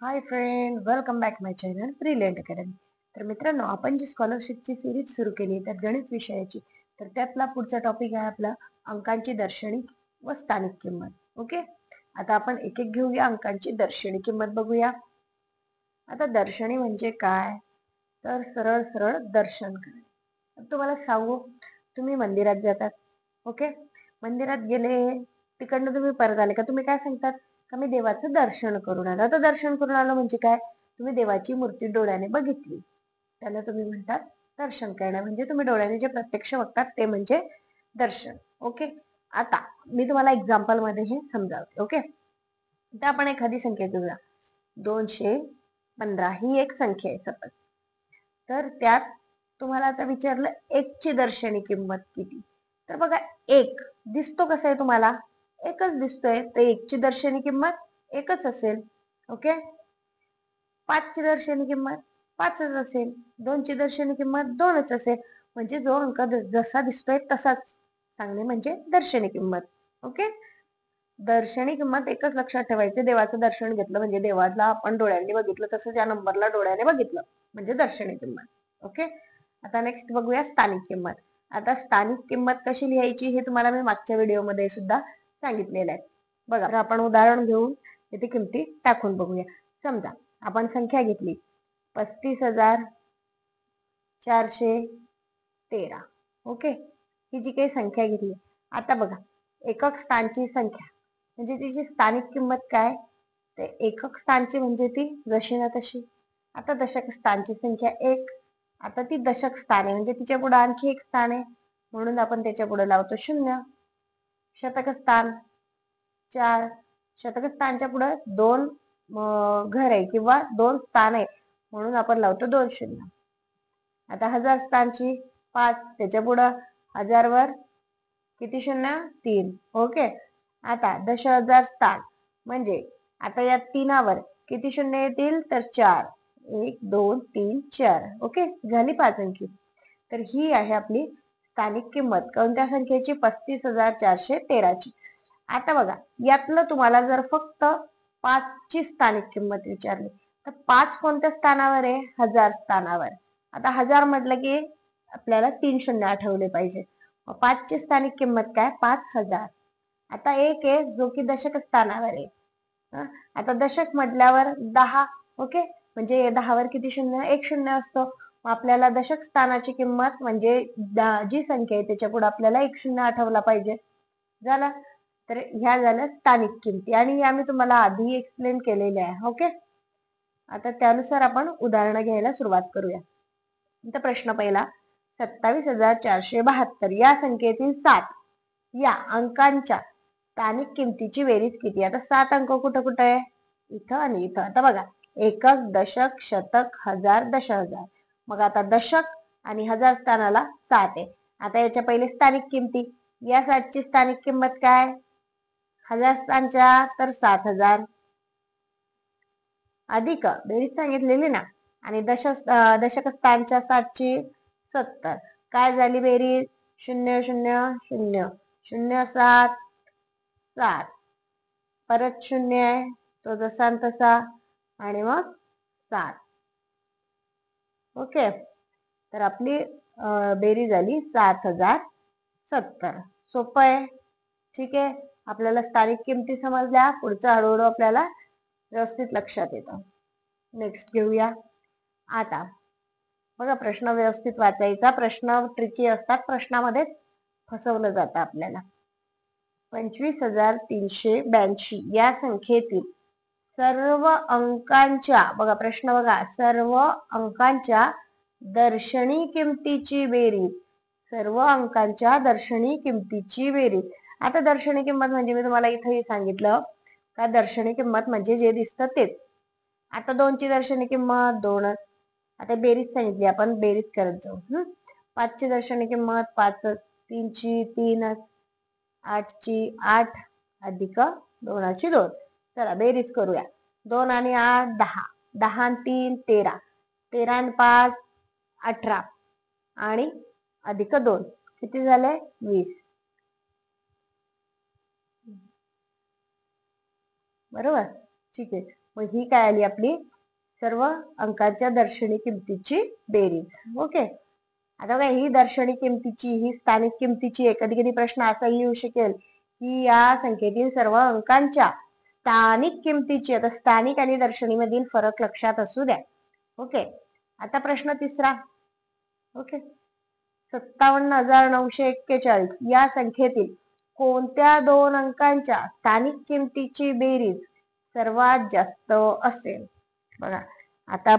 Hi friend, welcome back माय channel brilliant academy. तर मित्रांनो, आपण जी स्कॉलरशिपची सिरीज सुरू केली त्यात गणित विषयाची, तर त्यातला पुढचा टॉपिक आहे आपला अंकांची दर्शनी व स्थानिक किंमत. ओके, आता आपण एक एक घेऊया. अंकांची दर्शनी किंमत बघूया. आता दर्शनी म्हणजे काय, तर सरळ सरळ दर्शन करणे. तुम्हाला सांगू, तुम्ही मंदिरात जातात. ओके, मंदिरात गेले, तिकडनं तुम्ही परत आले का तुम्ही काय सांगतात, का मी देवाचं दर्शन करून आलो. आता दर्शन करून आलो म्हणजे काय, तुम्ही देवाची मूर्ती डोळ्याने बघितली, त्याला तुम्ही म्हणतात दर्शन करणं. म्हणजे तुम्ही डोळ्याने जे प्रत्यक्ष बघतात ते म्हणजे दर्शन. ओके, आता मी तुम्हाला एक्झाम्पल मध्ये हे समजावते. ओके, तर आपण एखादी संख्या घेऊया. 215 ही एक संख्या आहे सतत. तर त्यात तुम्हाला आता विचारलं एकची दर्शनी किंमत किती. तर बघा, एक दिसतो कसा आहे तुम्हाला, एकच दिसतोय, तर एकची दर्शनी किंमत एकच असेल. ओके, 5ची दर्शनी किंमत 5च असेल, 2ची दर्शनी किंमत 2च असेल. म्हणजे जो अंक जसा दिसतोय तसाच सांगणे म्हणजे दर्शनी किंमत. ओके, दर्शनी किंमत एकच लक्षात ठेवायचे. देवाचं दर्शन घेतलं म्हणजे देवाला आपण डोळ्यांनी बघितलं, तसंच या नंबरला डोळ्याने बघितलं म्हणजे दर्शनी किंमत. ओके, आता नेक्स्ट बघूया स्थानिक किंमत. आता स्थानिक किंमत कशी लिहायची हे तुम्हाला मी मागच्या व्हिडिओमध्ये सुद्धा सांगितलेलं आहे. बघा, तर आपण उदाहरण घेऊन इथे किमती टाकून बघूया. समजा आपण संख्या घेतली 35,413. ओके, ही जी काही संख्या घेतली, आता बघा एकक स्थानची संख्या म्हणजे तिची स्थानिक किंमत काय, ते एकक स्थानची म्हणजे ती जशी ना तशी. आता दशक स्थानची संख्या 1, आता ती दशक स्थान आहे म्हणजे तिच्या पुढे आणखी एक स्थान आहे, म्हणून आपण त्याच्या पुढे लावतो 0. शतक स्थान 4, शतक स्थानच्या पुढे 2 घर आहे किंवा 2 स्थान आहे, म्हणून आपण लावतो 2 0. आता हजार स्थानची 5, त्याच्या पुढं हजारवर किती शून्य, 3. ओके, आता 10,000 स्थान म्हणजे आता या तीनावर किती शून्य येतील, तर 4. 1 2 3 4. ओके, झाली 5 अंकी. तर ही आहे आपली स्थानिक किंमत कोणत्या संख्येची, 35,413ची. आता बघा, यातलं तुम्हाला जर फक्त 5ची स्थानिक किंमत विचारली, तर 5 कोणत्या स्थानावर आहे, हजार स्थानावर. आता हजार म्हटलं की आपल्याला 3 शून्य आठवले पाहिजे. 5ची स्थानिक किंमत काय, 5,000. आता एक आहे जो की दशक स्थानावर आहे. आता दशक म्हटल्यावर 10. ओके, म्हणजे 10वर किती शून्य, 1 शून्य असतो. मग आपल्याला दशक स्थानाची किंमत म्हणजे जी संख्या आहे त्याच्या पुढे आपल्याला 1 शून्य आठवला पाहिजे. झाला, तर ह्या झाल्या स्थानिक किमती आणि या मी तुम्हाला आधी एक्सप्लेन केलेल्या आहे. ओके, आता त्यानुसार आपण उदाहरणं घ्यायला सुरुवात करूया. तर प्रश्न पहिला, 27,472 या संख्येतील 7 या अंकांच्या स्थानिक किमतीची बेरीज किती. आता 7 अंक कुठं कुठं आहे, इथं आणि इथं. आता बघा, एकक, दशक, शतक, हजार, दशहजार. मग आता दशक आणि हजार स्थानाला 7 आहे. आता याच्या पहिले स्थानिक किमती, या 7ची स्थानिक किंमत काय, हजार स्थानच्या तर 7,000 अधिक बेरीज सांगितलेली ना, आणि दशक स्थानच्या 7ची 70. काय झाली बेरीज, 0 0 0 0 7 7, परत 0 आहे तो जसा तसा, आणि मग 7. ओके, तर आपली बेरीज झाली 7,070. सोपं आहे. ठीक आहे, आपल्याला स्थानिक किमती समजल्या, पुढचं हळूहळू आपल्याला व्यवस्थित लक्षात येतं. नेक्स्ट घेऊया. आता बघा, प्रश्न व्यवस्थित वाचायचा. प्रश्न ट्रिकी असतात, प्रश्नामध्ये फसवलं जातं आपल्याला. 25,382 या संख्येतील सर्व अंकांच्या, बघा प्रश्न बघा, सर्व अंकांच्या दर्शनी किमतीची बेरीज, सर्व अंकांच्या दर्शनी किमतीची बेरीज. आता दर्शनी किंमत म्हणजे मी तुम्हाला इथेही सांगितलं का दर्शनी किंमत म्हणजे जे दिसतं तेच. आता 2ची दर्शनी किंमत 2च. आता बेरीज सांगितली, आपण बेरीज करत जाऊ. 5ची दर्शनी किंमत 5च, 3ची 3च, 8ची 8 अधिक 2ची 2. चला बेरीज करूया. 2 आणि 8 10, 10 आणि 3 13, 13 आणि 5 18 आणि अधिक 2 किती झाले, 20. बरोबर, ठीक आहे. मग ही काय आली आपली सर्व अंकांच्या दर्शनी किमतीची बेरीज. ओके, आता बघा ही दर्शनी किमतीची, ही स्थानिक किमतीची आहे. कधी कधी प्रश्न असाही येऊ शकेल की या संख्येतील सर्व अंकांच्या स्थानिक किमतीची, आता स्थानिक आणि दर्शनी मधील फरक लक्षात असू द्या. ओके, आता प्रश्न तिसरा. ओके, 57,941 या संख्येतील कोणत्या दोन अंकांच्या स्थानिक किमतीची बेरीज सर्वात जास्त असेल? बघा आता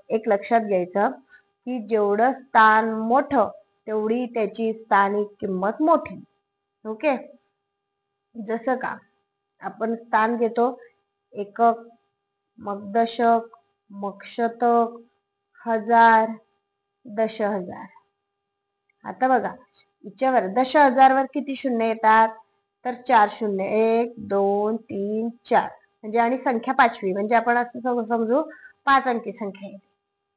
एक लक्षात घ्यायचं की जेवढं स्थान मोठं तेवढी त्याची स्थानिक किंमत मोठी. ओके, जसं का आपण स्थान घेतो एकक, मग दशक, मग शतक, हजार, दशहजार. आता बघा हिच्यावर 10,000 वर किती शून्य येतात? तर 4 शून्य, 1 2 3 4, म्हणजे आणि संख्या पाचवी, म्हणजे आपण असं समजू 5 अंकी संख्या आहे.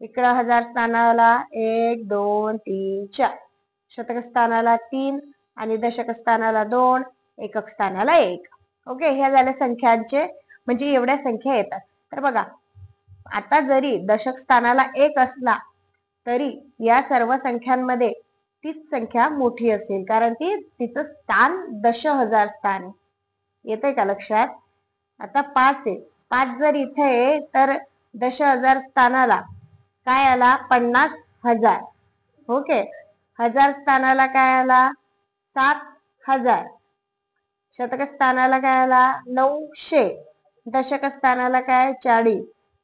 इकडं हजार स्थानाला 1 2 3 4, शतक स्थानाला 3 आणि दशक स्थानाला 2, एकक स्थानाला 1. ओके, ह्या झाल्या संख्यांचे, म्हणजे एवढ्या संख्या येतात. तर बघा आता जरी दशक स्थानाला 1 असला तरी या सर्व संख्यांमध्ये तीच संख्या मोठी असेल, कारण ती तिचं स्थान 10,000 स्थान आहे. येतंय का लक्षात? आता 5 आहे, 5 जर इथे आहे तर 10,000 स्थानाला काय आला? 50,000. ओके, हजार स्थानाला काय आला? 7,000. शतक स्थानाला काय आला? 900. दशक स्थानाला काय? 40.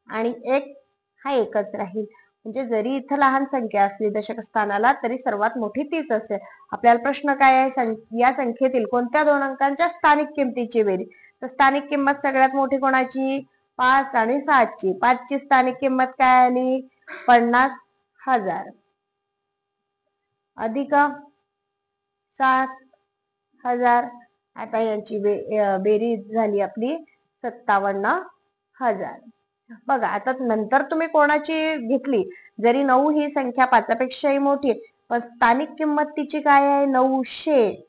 आणि एक हा एकच राहील. म्हणजे जरी इथं लहान संख्या असली दशक स्थानाला तरी सर्वात मोठी तीच असेल. आपल्याला प्रश्न काय आहे? या संख्येतील कोणत्या दोन अंकांच्या स्थानिक किमतीची बेरीज. तर स्थानिक किंमत सगळ्यात मोठी कोणाची? 5 आणि 7 ची. 5 ची स्थानिक किंमत काय आली? 50,000 अधिक 7,000. आता यांची बेरीज झाली आपली 57,000. बघा आता नंतर तुम्ही कोणाची घेतली, जरी 9 ही संख्या 5 पेक्षाही मोठी, पण स्थानिक किंमत तिची काय आहे? 900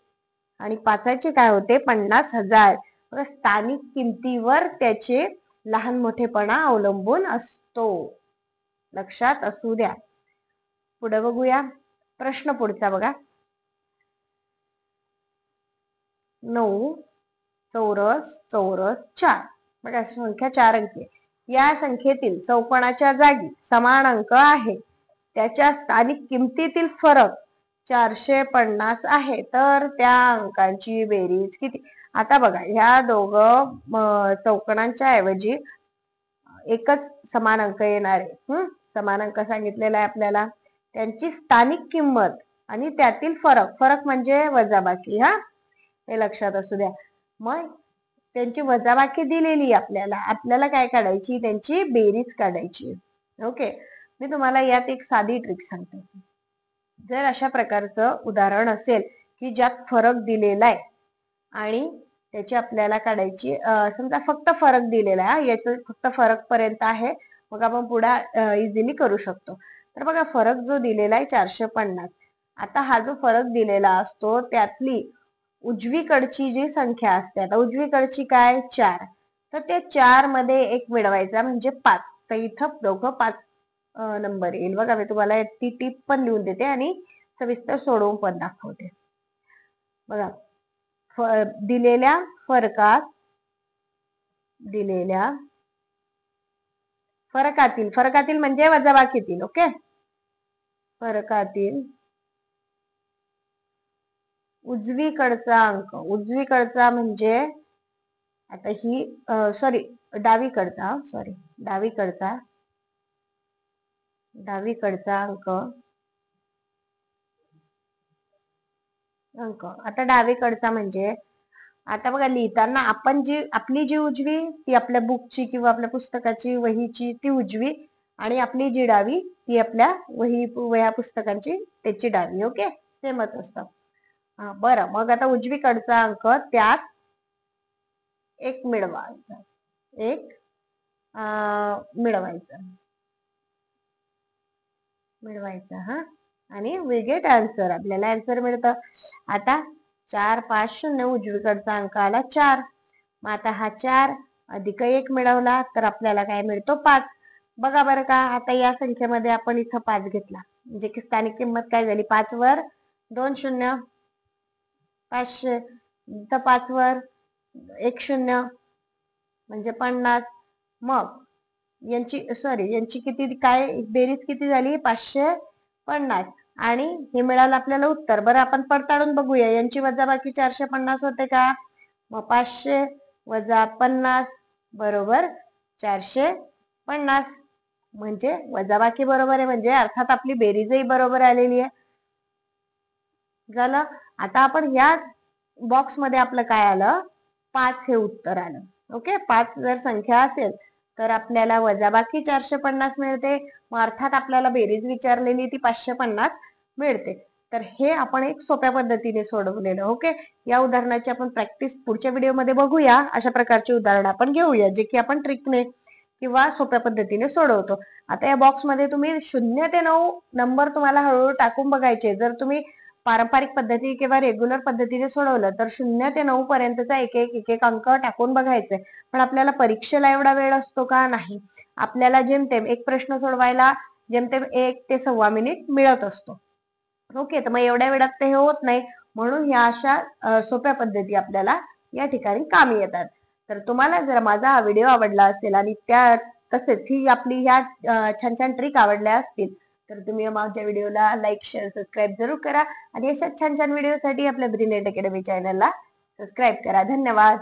आणि 5 ची काय होते? 50,000. स्थानिक किमतीवर त्याचे लहान मोठेपणा अवलंबून असतो, लक्षात असू द्या. पुढे बघूया प्रश्न पुढचा. बघा 9 चौरस चौरस 4, बघा संख्या 4 अंकी. या संख्येतील चौकोनाच्या जागी समान अंक आहे, त्याच्या स्थानिक किमतीतील फरक 450 आहे, तर त्या अंकांची बेरीज किती? आता बघा ह्या दोघं चौकोनांच्या ऐवजी एकच समान अंक येणार आहे. समान अंक सांगितलेला आहे आपल्याला, त्यांची स्थानिक किंमत आणि त्यातील फरक, फरक म्हणजे वजाबाकी. हे लक्षात असू द्या. मग त्यांची वजाबाकी दिलेली आपल्याला, आपल्याला काय काढायची? त्यांची बेरीज काढायची. ओके, मी तुम्हाला यात एक साधी ट्रिक सांगते. जर अशा प्रकारचं उदाहरण असेल की ज्यात फरक दिलेला आहे आणि त्याची आपल्याला काढायची, समजा फक्त फरक दिलेला आहे, याचं फक्त फरक पर्यंत आहे, मग आपण पुढे इझिली करू शकतो. तर बघा फरक जो दिलेला आहे 450. आता हा जो फरक दिलेला असतो त्यातली उजवीकडची जी संख्या असते, आता उजवीकडची काय? 4, तर ते 4 मध्ये एक मिळवायचा म्हणजे 5. तर इथं दोघं 5 नंबर येईल. बघा मी तुम्हाला ती टीप पण लिहून देते आणि सविस्तर सोडवून पण दाखवते. बघा दिलेल्या फरकातील म्हणजे वजाबाकीतील. ओके, फरकातील उजवीकडचा अंक, उजवीकडचा म्हणजे आता ही डावीकडचा अंक. आता डावीकडचा म्हणजे आता बघा लिहिताना आपण आपली जी उजवी ती आपल्या बुकची किंवा आपल्या पुस्तकाची वहीची ती उजवी, आणि आपली जी डावी ती आपल्या वह्या पुस्तकांची त्याची डावी. ओके, सेमच असतं. बरं, मग आता उजवीकडचा अंक त्यात एक मिळवायचा, आणि वी गेट आन्सर, आपल्याला आन्सर मिळतं. आता 4 5 0 उजवीकडचा अंक आला 4. मग आता हा 4 अधिक 1 मिळवला तर आपल्याला काय मिळतो 5. बघा बरं का, आता या संख्येमध्ये आपण इथं 5 घेतला म्हणजे की स्थानिक किंमत काय झाली, 5 वर 2 शून्य 500, इथं 5 वर 1 शून्य म्हणजे 50. मग यांची किती काय बेरीज किती झाली, 550. आणि हे मिळालं आपल्याला उत्तर. बरं आपण पडताळून बघूया, यांची वजाबाकी 450 होते का? मग 500 वजा 50 बरोबर 450. म्हणजे वजाबाकी बरोबर आहे, म्हणजे अर्थात आपली बेरीजही बरोबर आलेली आहे. झालं. आता आपण ह्या बॉक्स मध्ये आपलं काय आलं, 5 हे उत्तर आलं. ओके, 5 जर संख्या असेल तर आपल्याला वजाबाकी 450 मिळते. मग अर्थात आपल्याला बेरीज विचारलेली ती 550 मिळते. तर हे आपण एक सोप्या पद्धतीने सोडवलेलं. ओके, या उदाहरणाची आपण प्रॅक्टिस पुढच्या व्हिडिओमध्ये बघूया. अशा प्रकारचे उदाहरण आपण घेऊया जे की आपण ट्रिकने किंवा सोप्या पद्धतीने सोडवतो. आता या बॉक्समध्ये तुम्ही 0 ते 9 नंबर तुम्हाला हळूहळू टाकून बघायचे. जर तुम्ही पारंपरिक पद्धती किंवा रेग्युलर पद्धतीने सोडवलं तर 0 ते 9 पर्यंतचा एक एक अंक टाकून बघायचे. पण आपल्याला परीक्षेला एवढा वेळ असतो का? नाही. आपल्याला जेमतेम एक प्रश्न सोडवायला जेमतेम 1 ते 1.25 मिनिट मिळत असतो. ओके, तर मग एवढ्या वेळात ते हे होत नाही, म्हणून ह्या अशा सोप्या पद्धती आपल्याला या ठिकाणी कामी येतात. तर तुम्हाला जर माझा हा व्हिडिओ आवडला असेल आणि तसेच ही आपली ह्या छान छान ट्रिक आवडल्या असतील तर तुम्ही माझ्या व्हिडिओला लाईक शेअर सबस्क्राईब जरूर करा आणि अशा छान छान व्हिडिओसाठी आपल्या ब्रिलियंट अकॅडमी चॅनलला सबस्क्राईब करा. धन्यवाद.